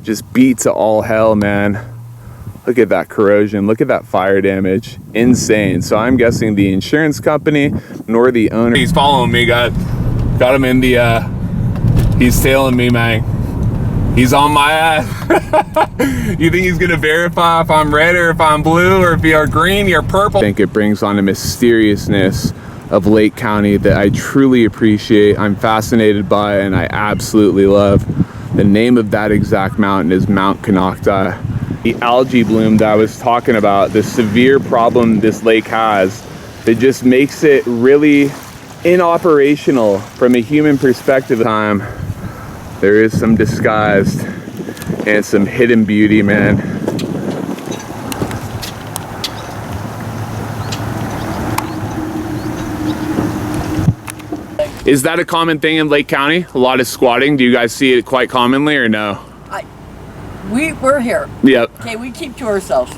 just beat to all hell, man. Look at that corrosion, look at that fire damage, insane. So I'm guessing the insurance company nor the owner. He's following me, guys. Got him in the, he's tailing me, man. He's on my ass. You think he's gonna verify if I'm red or if I'm blue or if you're green, you're purple? I think it brings on a mysteriousness of Lake County that I truly appreciate. I'm fascinated by and I absolutely love. The name of that exact mountain is Mount Konocti. The algae bloom that I was talking about, the severe problem this lake has, that just makes it really inoperational from a human perspective. There is some disguised and some hidden beauty, man. Is that a common thing in Lake County? A lot of squatting? Do you guys see it quite commonly or no? We're here. Yep. Okay, we keep to ourselves.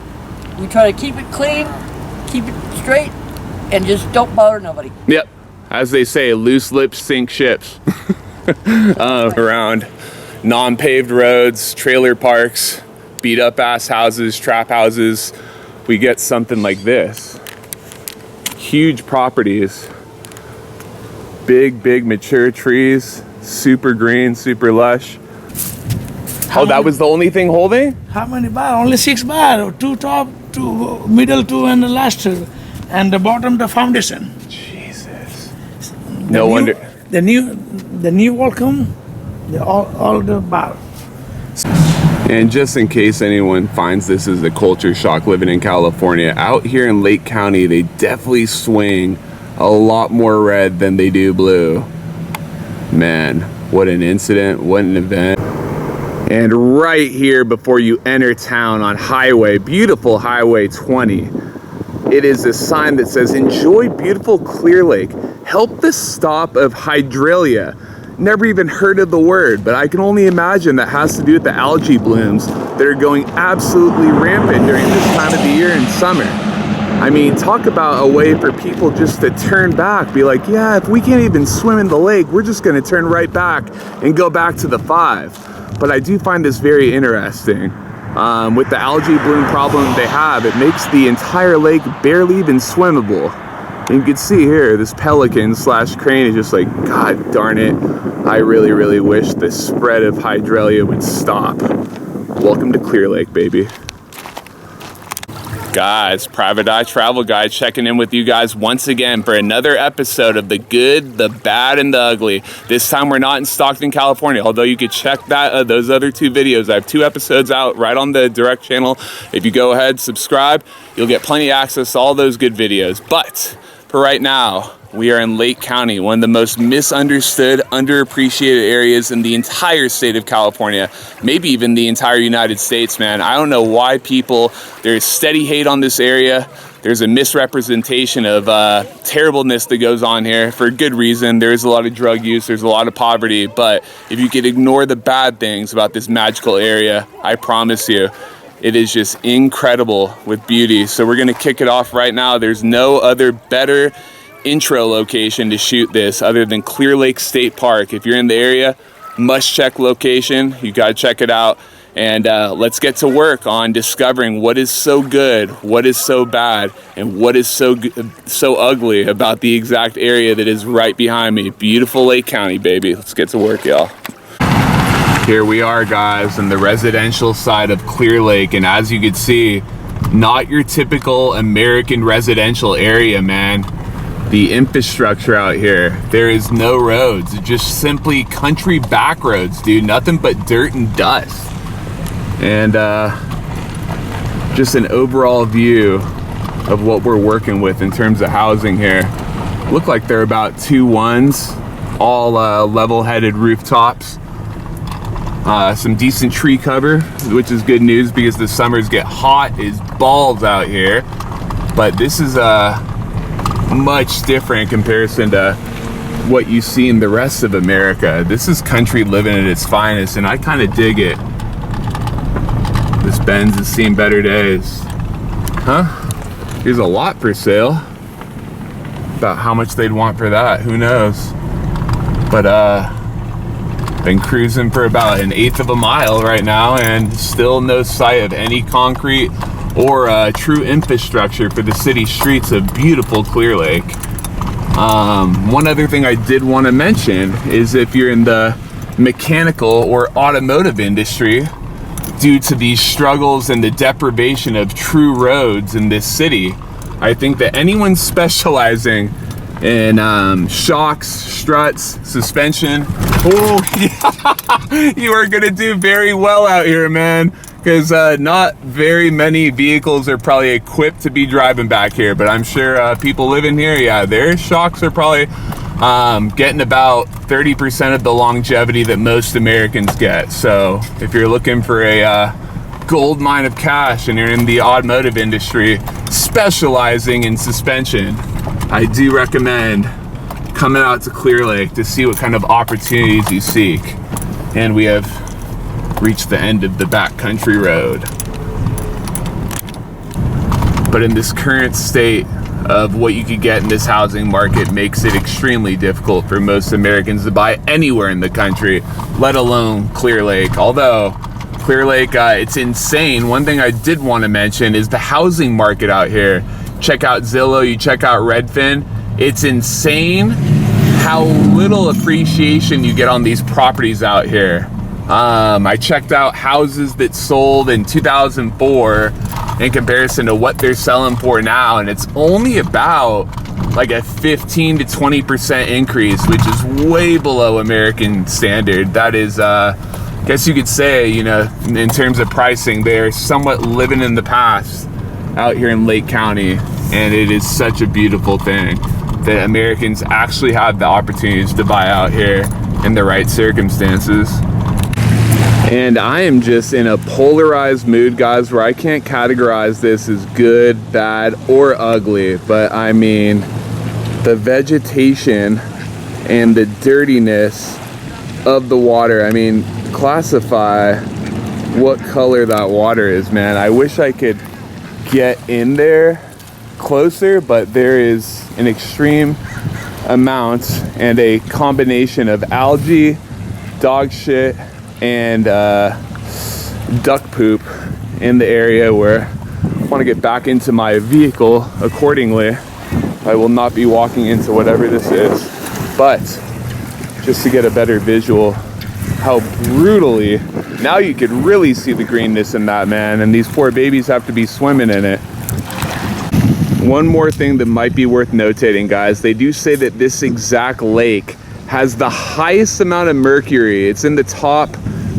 We try to keep it clean, keep it straight, and just don't bother nobody. Yep. As they say, loose lips sink ships. Around non-paved roads, trailer parks, beat up ass houses, trap houses, we get something like this. Huge properties, big mature trees, super green, super lush. Oh, that was the only thing holding? How many bar? Only 6 bar. 2 top, 2 middle, 2 and the last, and the bottom the foundation. Jesus. No wonder. The new welcome, all the bar. And just in case anyone finds this as a culture shock living in California, out here in Lake County, they definitely swing a lot more red than they do blue. Man, what an incident, what an event. And right here before you enter town on beautiful Highway 20, it is a sign that says, enjoy beautiful Clear Lake. Help the stop of hydrilla. Never even heard of the word, but I can only imagine that has to do with the algae blooms that are going absolutely rampant during this time of the year in summer. I mean, talk about a way for people just to turn back, be like, yeah, if we can't even swim in the lake, we're just gonna turn right back and go back to the 5. But I do find this very interesting. With the algae bloom problem they have, it makes the entire lake barely even swimmable. And you can see here, this pelican / crane is just like, God darn it. I really wish the spread of hydrilla would stop. Welcome to Clear Lake, baby. Guys, Private Eye Travel Guide checking in with you guys once again for another episode of the good, the bad, and the ugly. This time we're not in Stockton, California, although you could check that those other 2 videos. I have 2 episodes out right on the direct channel. If you go ahead, subscribe, you'll get plenty of access to all those good videos. But for right now, we are in Lake County, one of the most misunderstood, underappreciated areas in the entire state of California, maybe even the entire United States, man. I don't know why there's steady hate on this area. There's a misrepresentation of terribleness that goes on here for good reason. There is a lot of drug use, there's a lot of poverty, but if you could ignore the bad things about this magical area, I promise you, it is just incredible with beauty. So we're gonna kick it off right now. There's no other better intro location to shoot this other than Clear Lake State Park. If you're in the area, must check location. You gotta check it out. And let's get to work on discovering what is so good, what is so bad, and what is so ugly about the exact area that is right behind me. Beautiful Lake County, baby. Let's get to work, y'all. Here we are, guys, on the residential side of Clear Lake, and as you can see, not your typical American residential area, man. The infrastructure out here, there is no roads. It's just simply country back roads, dude. Nothing but dirt and dust. And just an overall view of what we're working with in terms of housing here. Look like they're about 2 1s, all level-headed rooftops. Some decent tree cover, which is good news because the summers get hot as balls out here. But this is much different in comparison to what you see in the rest of America. This is country living at its finest, and I kind of dig it. This Benz has seen better days. Huh? Here's a lot for sale. About how much they'd want for that, who knows? But Been cruising for about 1/8 of a mile right now, and still no sight of any concrete or true infrastructure for the city streets of beautiful Clear Lake. One other thing I did want to mention is if you're in the mechanical or automotive industry, due to these struggles and the deprivation of true roads in this city, I think that anyone specializing in shocks, struts, suspension, oh yeah, you are gonna do very well out here, man, because not very many vehicles are probably equipped to be driving back here, but I'm sure people living here, yeah, their shocks are probably getting about 30% of the longevity that most Americans get. So if you're looking for a gold mine of cash and you're in the automotive industry specializing in suspension, I do recommend coming out to Clear Lake to see what kind of opportunities you seek. And we have reached the end of the backcountry road. But in this current state of what you could get in this housing market makes it extremely difficult for most Americans to buy anywhere in the country, let alone Clear Lake. Although Clear Lake, it's insane. One thing I did want to mention is the housing market out here. Check out Zillow, you check out Redfin. It's insane how little appreciation you get on these properties out here. I checked out houses that sold in 2004 in comparison to what they're selling for now, and it's only about like a 15 to 20% increase, which is way below American standard. That is, I guess you could say, you know, in terms of pricing, they're somewhat living in the past out here in Lake County, and it is such a beautiful thing that Americans actually have the opportunities to buy out here in the right circumstances. And I am just in a polarized mood, guys, where I can't categorize this as good, bad, or ugly. But I mean, the vegetation and the dirtiness of the water. I mean, classify what color that water is, man. I wish I could get in there closer, but there is an extreme amount and a combination of algae, dog shit, and duck poop in the area where I want to get back into my vehicle accordingly. I will not be walking into whatever this is, but just to get a better visual how brutally, now you could really see the greenness in that, man, and these poor babies have to be swimming in it. One more thing that might be worth notating, guys, they do say that this exact lake has the highest amount of mercury. It's in the top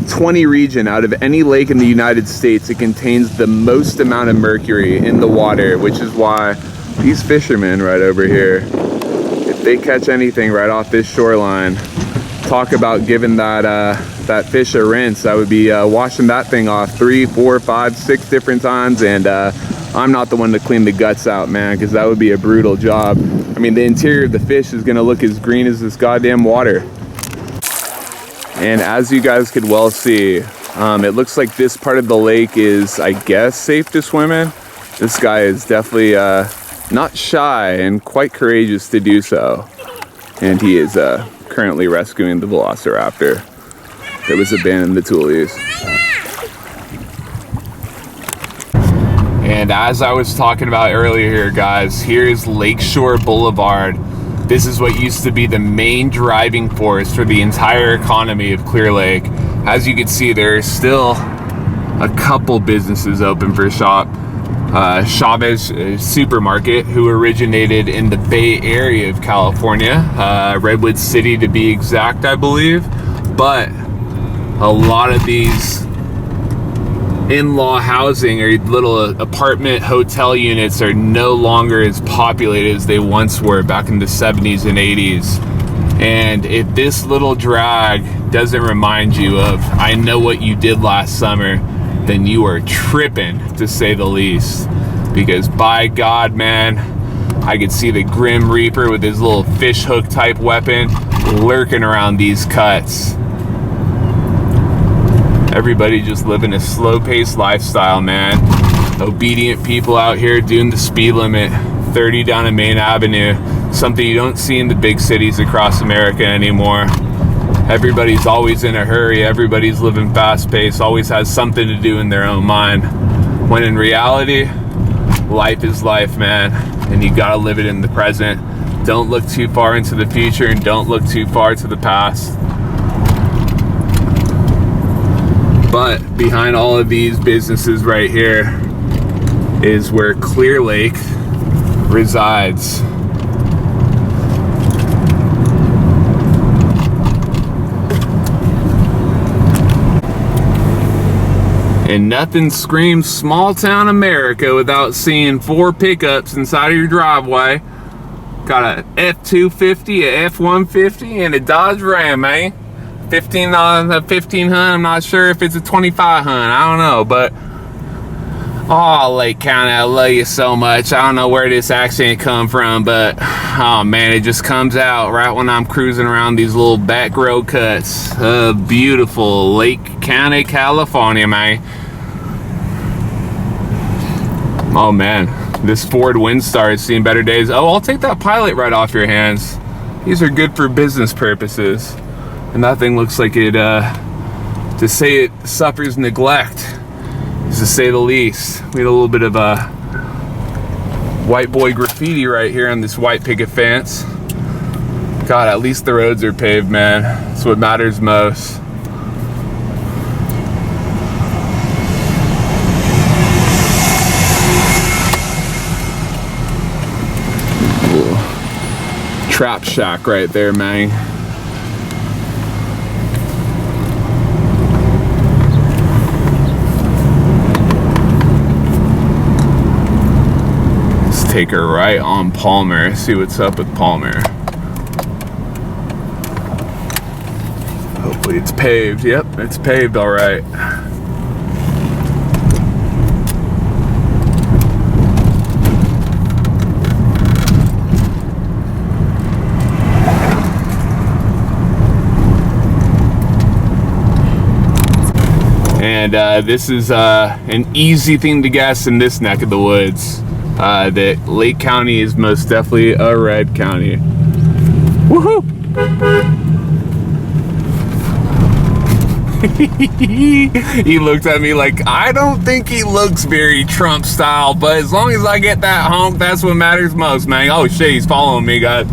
20 region out of any lake in the United States. It contains the most amount of mercury in the water, which is why these fishermen right over here, if they catch anything right off this shoreline, talk about giving that fish a rinse. I would be washing that thing off 3, 4, 5, 6 different times, and I'm not the one to clean the guts out, man, because that would be a brutal job. I mean, the interior of the fish is gonna look as green as this goddamn water. And as you guys could well see, it looks like this part of the lake is, I guess, safe to swim in. This guy is definitely not shy and quite courageous to do so. And he is currently rescuing the velociraptor that was abandoned in the Tules. And as I was talking about earlier here, guys, here's Lakeshore Boulevard. This is what used to be the main driving force for the entire economy of Clear Lake. As you can see, there are still a couple businesses open for shop. Chavez Supermarket, who originated in the Bay Area of California, Redwood City to be exact, I believe. But a lot of these in-law housing or little apartment hotel units are no longer as populated as they once were back in the 70s and 80s. And if this little drag doesn't remind you of I know what you did last summer, then you are tripping, to say the least. Because by God, man, I could see the Grim Reaper with his little fish hook type weapon lurking around these cuts. Everybody just living a slow-paced lifestyle, man. Obedient people out here doing the speed limit, 30 down a Main Avenue, something you don't see in the big cities across America anymore. Everybody's always in a hurry, everybody's living fast paced, always has something to do in their own mind. When in reality, life is life, man, and you gotta live it in the present. Don't look too far into the future and don't look too far to the past. But behind all of these businesses right here is where Clear Lake resides. And nothing screams small town America without seeing 4 pickups inside of your driveway. Got a F-250, a F-150, and a Dodge Ram, eh? 1500, I'm not sure if it's a 2500, I don't know, but oh, Lake County, I love you so much. I don't know where this accent come from, but oh man, it just comes out right when I'm cruising around these little back road cuts. Beautiful Lake County, California, man. Oh man, this Ford Windstar has seen better days. Oh, I'll take that Pilot right off your hands. These are good for business purposes. And that thing looks like it, to say it suffers neglect, is to say the least. We had a little bit of a white boy graffiti right here on this white picket fence. God, at least the roads are paved, man. That's what matters most. Ooh. Trap shack right there, man. Take her right on Palmer, see what's up with Palmer. Hopefully it's paved. Yep, it's paved all right. And this is an easy thing to guess in this neck of the woods. That Lake County is most definitely a red county. Woohoo! He looked at me like, I don't think he looks very Trump style, but as long as I get that honk, that's what matters most, man. Oh shit, he's following me, guys.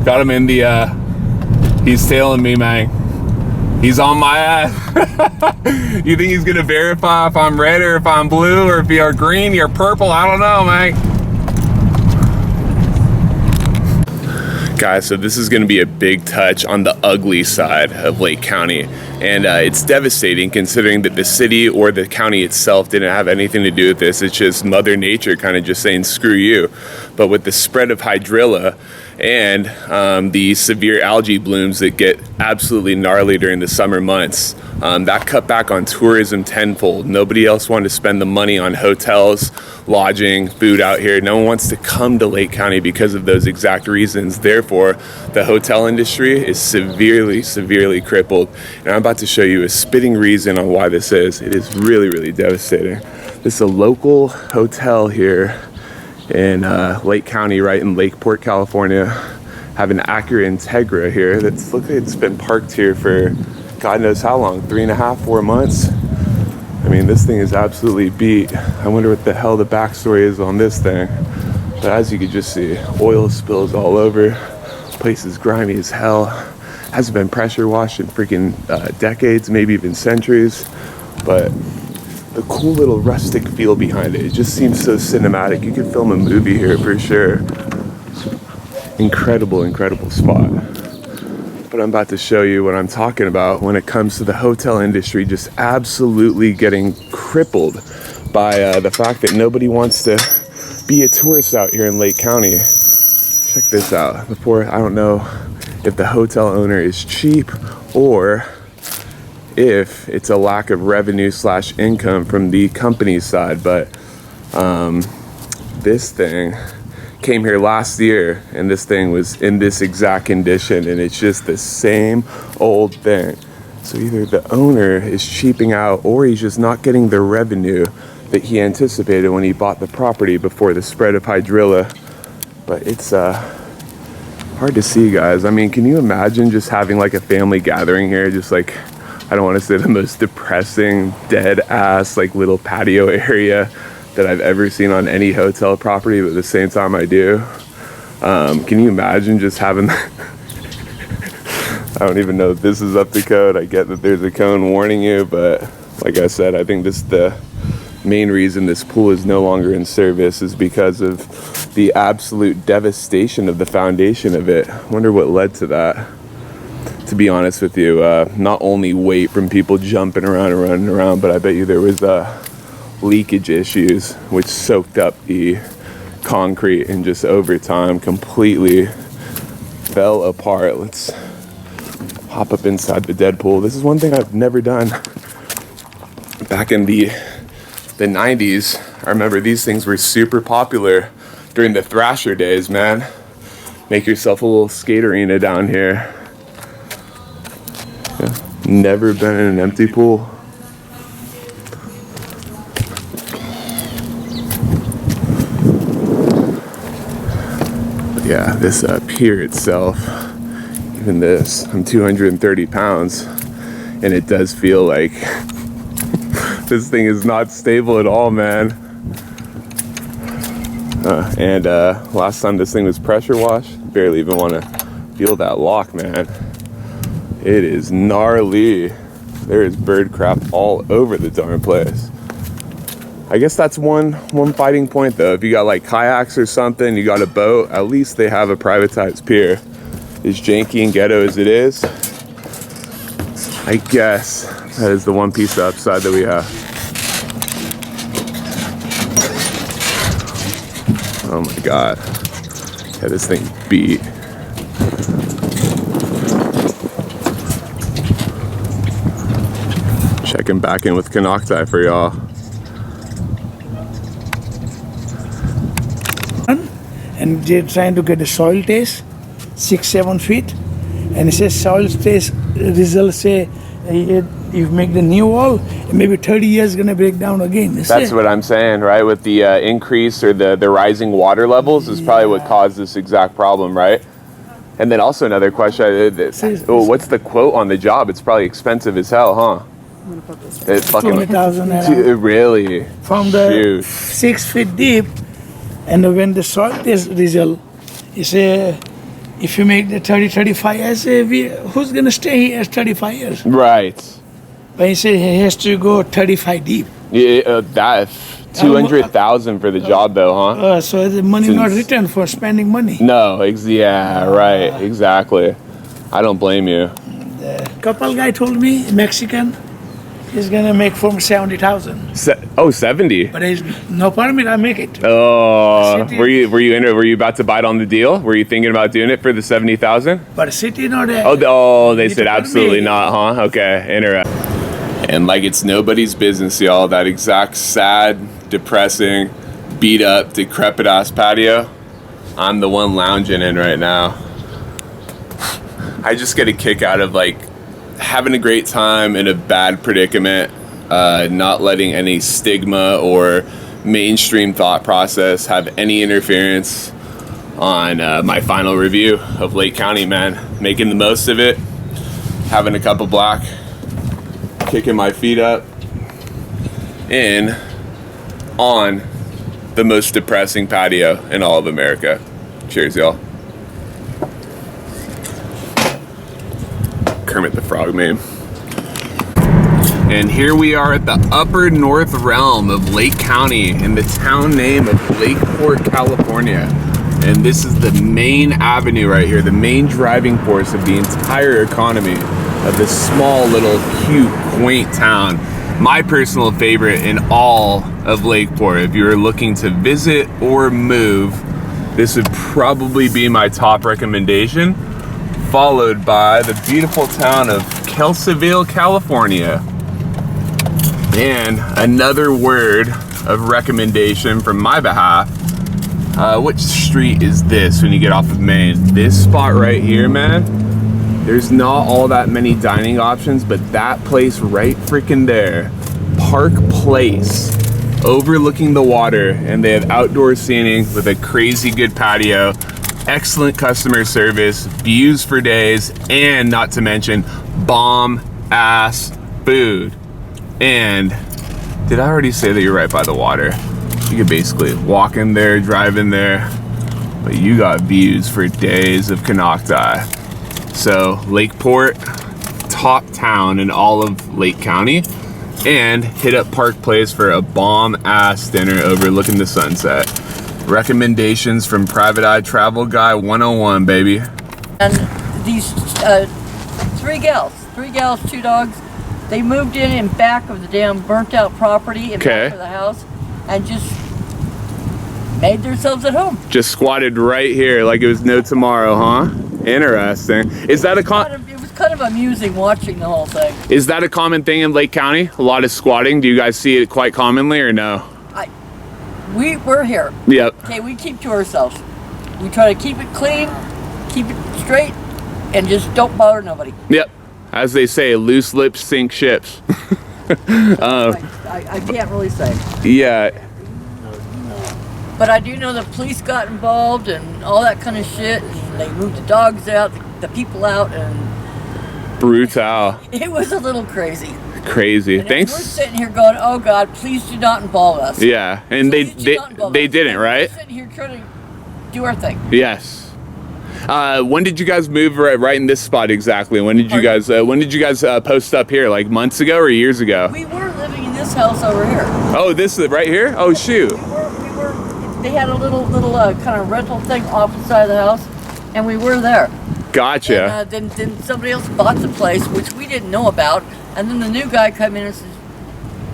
Got him in the, he's tailing me, man. He's on my ass. You think he's gonna verify if I'm red or if I'm blue or if you're green, you're purple? I don't know, man. Guys, so this is gonna be a big touch on the ugly side of Lake County. And it's devastating considering that the city or the county itself didn't have anything to do with this. It's just Mother Nature kind of just saying, screw you. But with the spread of hydrilla and the severe algae blooms that get absolutely gnarly during the summer months, that cut back on tourism tenfold. Nobody else wanted to spend the money on hotels, lodging, food out here. No one wants to come to Lake County because of those exact reasons. Therefore, the hotel industry is severely, severely crippled. And I'm about to show you a spitting reason on why this is. It is really, really devastating. This is a local hotel here in Lake County, right in Lakeport, California. Have an Acura Integra here that's, look, it's been parked here for God knows how long, 3.5, 4 months. I mean, this thing is absolutely beat. I wonder what the hell the backstory is on this thing. But as you can just see, oil spills all over. Place is grimy as hell. Hasn't been pressure washed in freaking decades, maybe even centuries. But the cool little rustic feel behind it, it just seems so cinematic. You could film a movie here for sure. Incredible, incredible spot. But I'm about to show you what I'm talking about when it comes to the hotel industry just absolutely getting crippled by the fact that nobody wants to be a tourist out here in Lake County. Check this out. I don't know if the hotel owner is cheap or if it's a lack of revenue / income from the company's side, but this thing came here last year and this thing was in this exact condition, and it's just the same old thing. So either the owner is cheaping out or he's just not getting the revenue that he anticipated when he bought the property before the spread of hydrilla. But it's hard to see, guys. I mean, can you imagine just having like a family gathering here? Just like, I don't want to say the most depressing, dead ass, like little patio area that I've ever seen on any hotel property, but at the same time I do. Can you imagine just having I don't even know if this is up to code. I get that there's a cone warning you, but like I said, I think this is the main reason this pool is no longer in service is because of the absolute devastation of the foundation of it. I wonder what led to that, to be honest with you. Not only weight from people jumping around and running around, but I bet you there was leakage issues which soaked up the concrete and just over time completely fell apart. Let's hop up inside the dead pool. This is one thing I've never done. Back in the 90s, I remember these things were super popular during the Thrasher days, man. Make yourself a little skate arena down here. Yeah. Never been in an empty pool. But yeah, this pier itself, even this, I'm 230 pounds, and it does feel like this thing is not stable at all, man. And last time this thing was pressure washed, barely even want to feel that lock, man. It is gnarly. There is bird crap all over the darn place. I guess that's one fighting point though. If you got like kayaks or something, you got a boat, at least they have a privatized pier. As janky and ghetto as it is, I guess that is the one piece of upside that we have. Oh my God. Yeah, this thing beat. Checking back in with Konocti for y'all. And they're trying to get a soil test, 6-7 feet. And it says soil test results say you make the new wall, and maybe 30 years gonna break down again. That's what I'm saying, right? With the increase or the rising water levels is probably what caused this exact problem, right? And then also another question, what's the quote on the job? It's probably expensive as hell, huh? I'm gonna put this right. It's fucking 200,000 really from the 6 feet deep. And when the soil test result, you say, if you make the 30-35 years, who's gonna stay here 35 years? Right. But he said he has to go 35 deep. Yeah, that 200,000 for the job though, huh? So the money not returned for spending money. No, yeah, right, exactly. I don't blame you. The couple guy told me, Mexican, he's gonna make from 70,000. 70. But he's no permit. I make it. Oh, were you about to bite on the deal? Were you thinking about doing it for the 70,000? But city not. They said absolutely not, huh? Okay, interesting. And like it's nobody's business, y'all. That exact sad, depressing, beat up, decrepit ass patio, I'm the one lounging in right now. I just get a kick out of like having a great time in a bad predicament, not letting any stigma or mainstream thought process have any interference on my final review of Lake County, man. Making the most of it, having a cup of black, kicking my feet up in on the most depressing patio in all of America. Cheers, y'all. Kermit the Frog meme. And here we are at the upper north realm of Lake County in the town name of Lakeport, California. And this is the main avenue right here, the main driving force of the entire economy of this small little cute, quaint town. My personal favorite in all of Lakeport. If you're looking to visit or move, this would probably be my top recommendation, followed by the beautiful town of Kelseyville, California. And another word of recommendation from my behalf, which street is this when you get off of Main? This spot right here, man, there's not all that many dining options, but that place right freaking there, Park Place, overlooking the water, and they have outdoor seating with a crazy good patio. excellent customer service, views for days, and not to mention bomb ass food. And did I already say that you're right by the water? You could basically walk in there, drive in there, but you got views for days of Konocti. So Lakeport, top town in all of Lake County, and hit up Park Place for a bomb ass dinner overlooking the sunset. Recommendations from Private Eye Travel Guy 101, baby. And these three gals, 2 dogs, they moved in back of the damn burnt out property in back of the house and just made themselves at home. Just squatted right here like it was no tomorrow, huh? Interesting. Is that It was kind of amusing watching the whole thing. Is that a common thing in Lake County? A lot of squatting? Do you guys see it quite commonly or no? We're here. Yep. Okay, we keep to ourselves. We try to keep it clean, keep it straight, and just don't bother nobody. Yep. As they say, loose lips sink ships. I can't really say. Yeah. But I do know the police got involved and all that kind of shit. And they moved the dogs out, the people out, and Brutal. it was a little crazy. Crazy. And Thanks. We're sitting here going, "Oh God, please do not involve us." Yeah, and they Please didn't, right? We're sitting here trying to do our thing. Yes. When did you guys move right in this spot exactly? When did you guys post up here? Like months ago or years ago? We were living in this house over here. Oh, this is right here? Oh shoot. We were. They had a little kind of rental thing off the side of the house, and we were there. Gotcha. And, then somebody else bought the place, which we didn't know about, and then the new guy came in and says,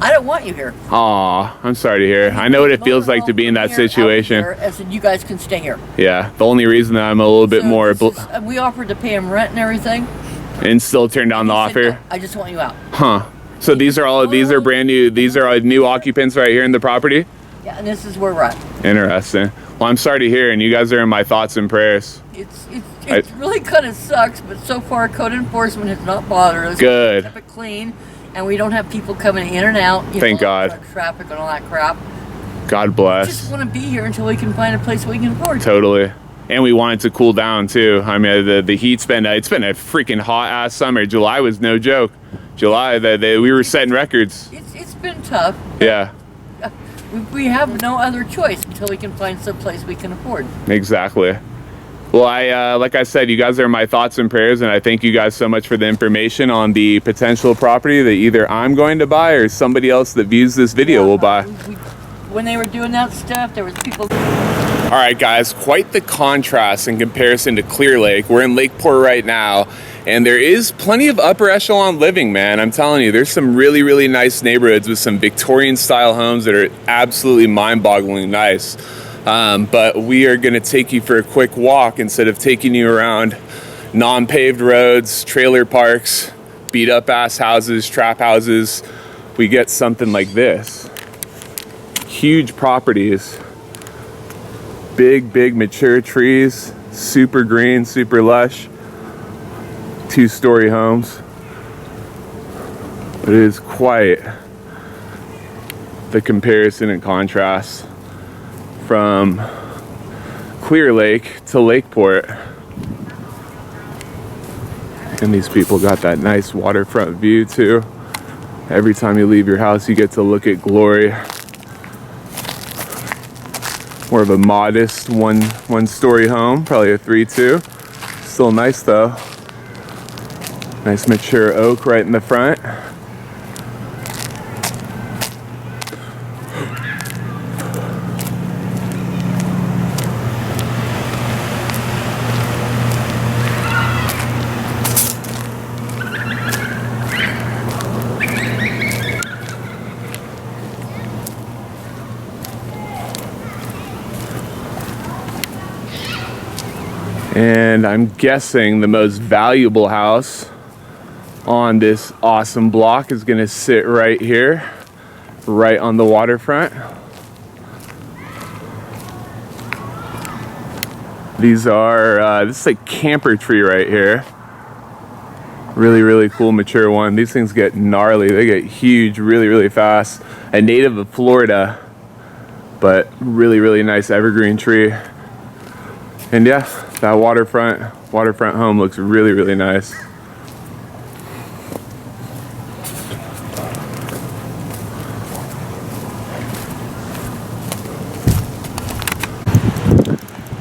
"I don't want you here." Aw, I'm sorry to hear. I know what it feels like to be in that situation. I said, "You guys can stay here." Yeah, the only reason that I'm a little bit So more we offered to pay him rent and everything. and still turned down the He said, offer. "No, I just want you out." Huh. So these are brand new. These are new occupants right here in the property. Yeah, and this is where we're at. Interesting. Well, I'm sorry to hear, and you guys are in my thoughts and prayers. It really kind of sucks, but so far code enforcement has not bothered us. Good. We keep it clean, and we don't have people coming in and out. Thank God. Truck traffic and all that crap. God We bless. just want to be here until we can find a place we can afford. Totally. And we want it to cool down too. I mean, the heat's been it's been a freaking hot ass summer. July was no joke. July, we were setting records. It's been tough. Yeah. We have no other choice until we can find some place we can afford. Exactly. Well, like I said, you guys are my thoughts and prayers, and I thank you guys so much for the information on the potential property that either I'm going to buy or somebody else that views this video will buy. When they were doing that stuff, there was people. All right, guys, quite the contrast in comparison to Clear Lake. We're in Lakeport right now, and there is plenty of upper echelon living, man. I'm telling you, there's some really, really nice neighborhoods with some Victorian style homes that are absolutely mind-bogglingly nice. But we are gonna take you for a quick walk instead of taking you around non-paved roads, trailer parks, beat up ass houses, trap houses. We get something like this. Huge properties, big mature trees, super green, super lush, 2-story homes. It is quite the comparison and contrast from Clear Lake to Lakeport. And these people got that nice waterfront view too. Every time you leave your house, you get to look at glory. More of a modest one-story home, probably a 3-2. Still nice though. Nice mature oak right in the front. And I'm guessing the most valuable house on this awesome block is gonna sit right here, right on the waterfront. These are, this is a camper tree right here. Really cool mature one. These things get gnarly. They get huge really fast. A native of Florida, but really nice evergreen tree. And yeah, that waterfront home looks really, really nice.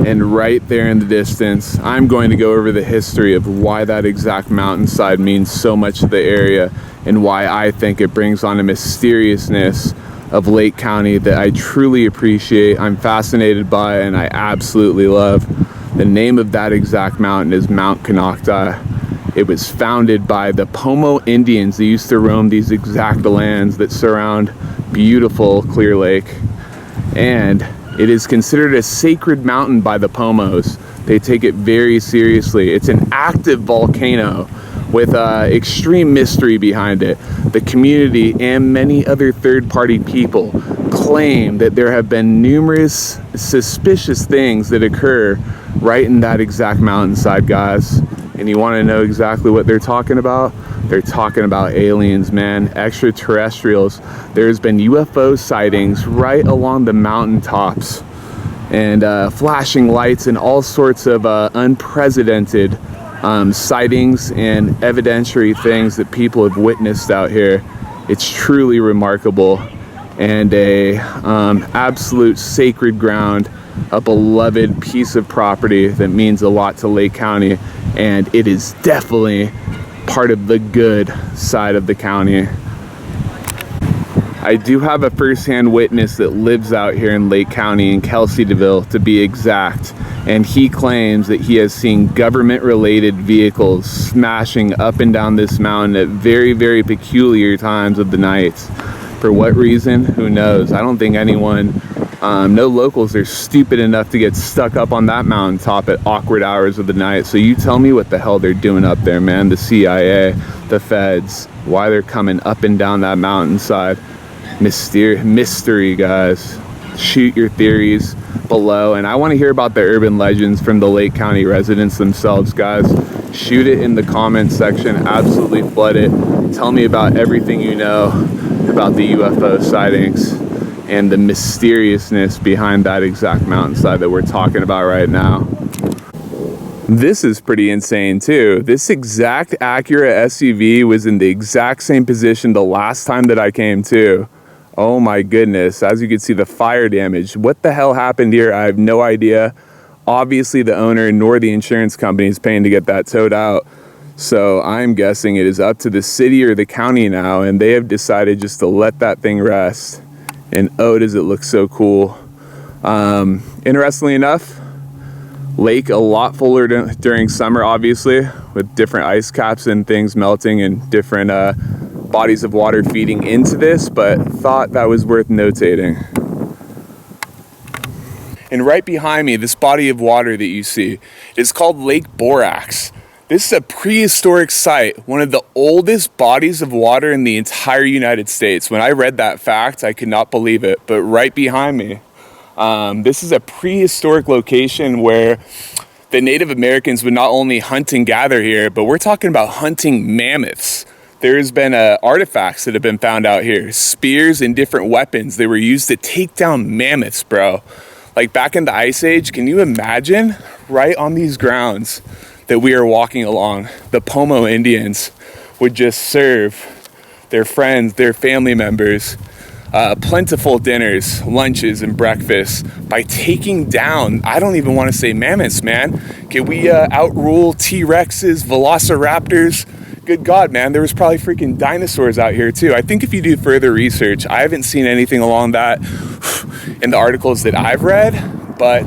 And right there in the distance, I'm going to go over the history of why that exact mountainside means so much to the area and why I think it brings on a mysteriousness of Lake County that I truly appreciate, I'm fascinated by, and I absolutely love. The name of that exact mountain is Mount Konocti. It was founded by the Pomo Indians that used to roam these exact lands that surround beautiful Clear Lake. And it is considered a sacred mountain by the Pomos. They take it very seriously. It's an active volcano with extreme mystery behind it. The community and many other third-party people claim that there have been numerous suspicious things that occur right in that exact mountainside, guys. And you want to know exactly what they're talking about? They're talking about aliens, man, extraterrestrials. There's been UFO sightings right along the mountaintops, and flashing lights and all sorts of unprecedented sightings and evidentiary things that people have witnessed out here. It's truly remarkable, and a absolute sacred ground, a beloved piece of property that means a lot to Lake County, and it is definitely part of the good side of the county. I do have a first-hand witness that lives out here in Lake County, in Kelsey-DeVille to be exact, and he claims that he has seen government-related vehicles smashing up and down this mountain at very, very peculiar times of the night. For what reason? Who knows? I don't think anyone, no locals are stupid enough to get stuck up on that mountaintop at awkward hours of the night. So you tell me what the hell they're doing up there, man. The CIA, the feds, why they're coming up and down that mountainside. Mystery, guys. Shoot your theories below, and I want to hear about the urban legends from the Lake County residents themselves, guys. Shoot it in the comments section. Absolutely flood it. Tell me about everything you know about the UFO sightings and the mysteriousness behind that exact mountainside that we're talking about right now. This is pretty insane too. This exact Acura SUV was in the exact same position the last time that I came to. Oh my goodness, as you can see, the fire damage. What the hell happened here? I have no idea. Obviously the owner nor the insurance company is paying to get that towed out. So I'm guessing it is up to the city or the county now, and they have decided just to let that thing rest. And oh, does it look so cool. Interestingly enough, lake a lot fuller during summer, obviously, with different ice caps and things melting and different bodies of water feeding into this, but thought that was worth notating. And right behind me, this body of water that you see is called Lake Borax. This is a prehistoric site, one of the oldest bodies of water in the entire United States. When I read that fact, I could not believe it. But right behind me, this is a prehistoric location where the Native Americans would not only hunt and gather here, but we're talking about hunting mammoths. There's been artifacts that have been found out here, spears and different weapons that were used to take down mammoths, bro. Like back in the Ice Age, can you imagine? Right on these grounds that we are walking along, the Pomo Indians would just serve their friends, their family members, plentiful dinners, lunches, and breakfasts by taking down, I don't even want to say mammoths, man. Can we outrule T-Rexes, velociraptors? Good God, man, there was probably freaking dinosaurs out here too. I think if you do further research, I haven't seen anything along that in the articles that I've read, but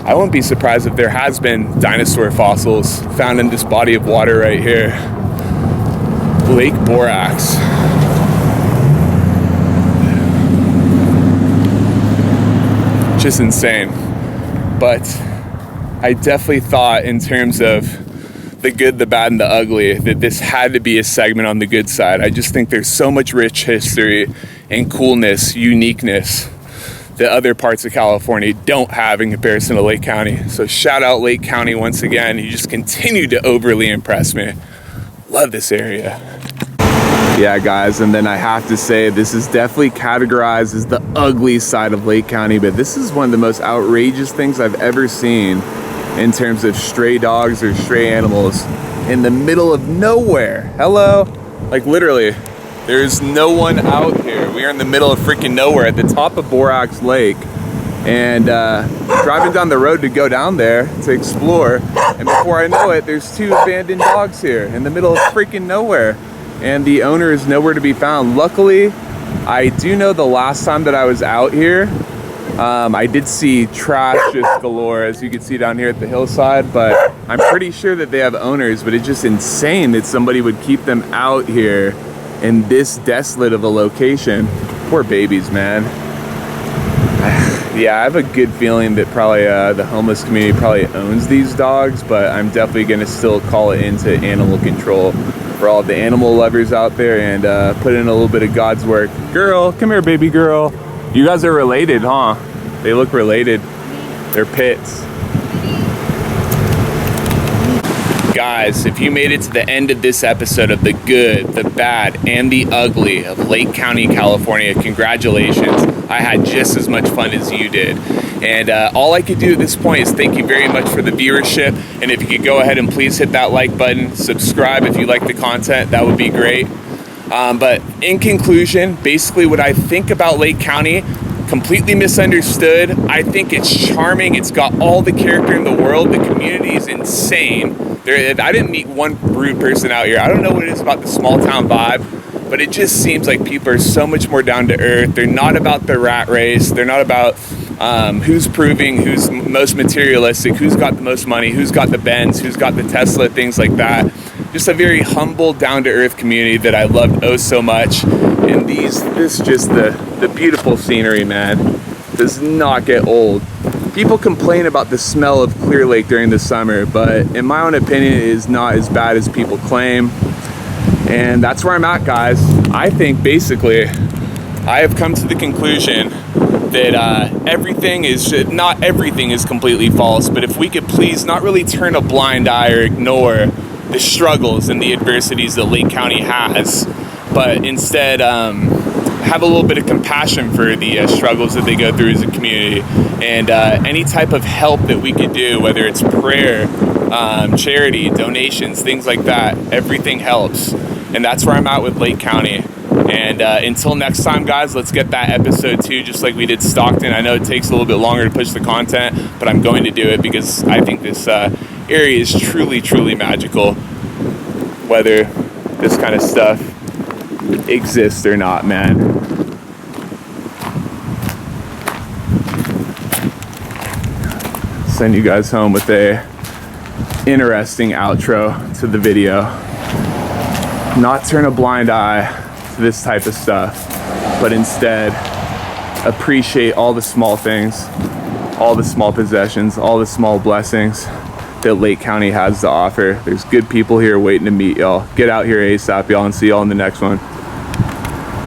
I wouldn't be surprised if there has been dinosaur fossils found in this body of water right here. Lake Borax. Just insane. But I definitely thought, in terms of the good, the bad, and the ugly, that this had to be a segment on the good side. I just think there's so much rich history and coolness, uniqueness that other parts of California don't have in comparison to Lake County. So shout out Lake County once again. You just continue to overly impress me. Love this area. Yeah, guys, and then I have to say, this is definitely categorized as the ugly side of Lake County, but this is one of the most outrageous things I've ever seen. in terms of stray dogs or stray animals in the middle of nowhere. Hello? Like literally, there's no one out here. We are in the middle of freaking nowhere at the top of Borax Lake. And driving down the road to go down there to explore, and before I know it, there's 2 abandoned dogs here in the middle of freaking nowhere, and the owner is nowhere to be found. Luckily, I do know the last time that I was out here, I did see trash just galore, as you can see down here at the hillside, but I'm pretty sure that they have owners. But it's just insane that somebody would keep them out here in this desolate of a location. Poor babies, man. Yeah, I have a good feeling that probably the homeless community probably owns these dogs, but I'm definitely going to still call it into animal control for all the animal lovers out there, and put in a little bit of God's work. Girl, come here, baby girl. You guys are related, huh? They look related. They're pits. Guys, if you made it to the end of this episode of the good, the bad, and the ugly of Lake County, California, congratulations. I had just as much fun as you did. And all I could do at this point is thank you very much for the viewership. And if you could go ahead and please hit that like button, subscribe if you like the content, that would be great. But in conclusion, basically what I think about Lake County, completely misunderstood. I think it's charming. It's got all the character in the world. The community is insane. I didn't meet one rude person out here. I don't know what it is about the small town vibe, but it just seems like people are so much more down to earth. They're not about the rat race. They're not about who's proving who's most materialistic, who's got the most money, who's got the Benz, who's got the Tesla, things like that. Just a very humble, down to earth community that I love oh so much. And this just the beautiful scenery, man, does not get old. People complain about the smell of Clear Lake during the summer, but in my own opinion, it is not as bad as people claim. And that's where I'm at, guys. I think basically I have come to the conclusion that not everything is completely false, but if we could please not really turn a blind eye or ignore the struggles and the adversities that Lake County has, but instead have a little bit of compassion for the struggles that they go through as a community, and any type of help that we could do, whether it's prayer, charity, donations, things like that, everything helps. And that's where I'm at with Lake County. And until next time, guys, let's get that episode 2 just like we did Stockton. I know it takes a little bit longer to push the content, but I'm going to do it because I think this area is truly, truly magical, whether this kind of stuff exists or not, man. Send you guys home with a interesting outro to the video. Not turn a blind eye to this type of stuff, but instead appreciate all the small things, all the small possessions, all the small blessings that Lake County has to offer. There's good people here waiting to meet y'all. Get out here ASAP, y'all, and see y'all in the next one.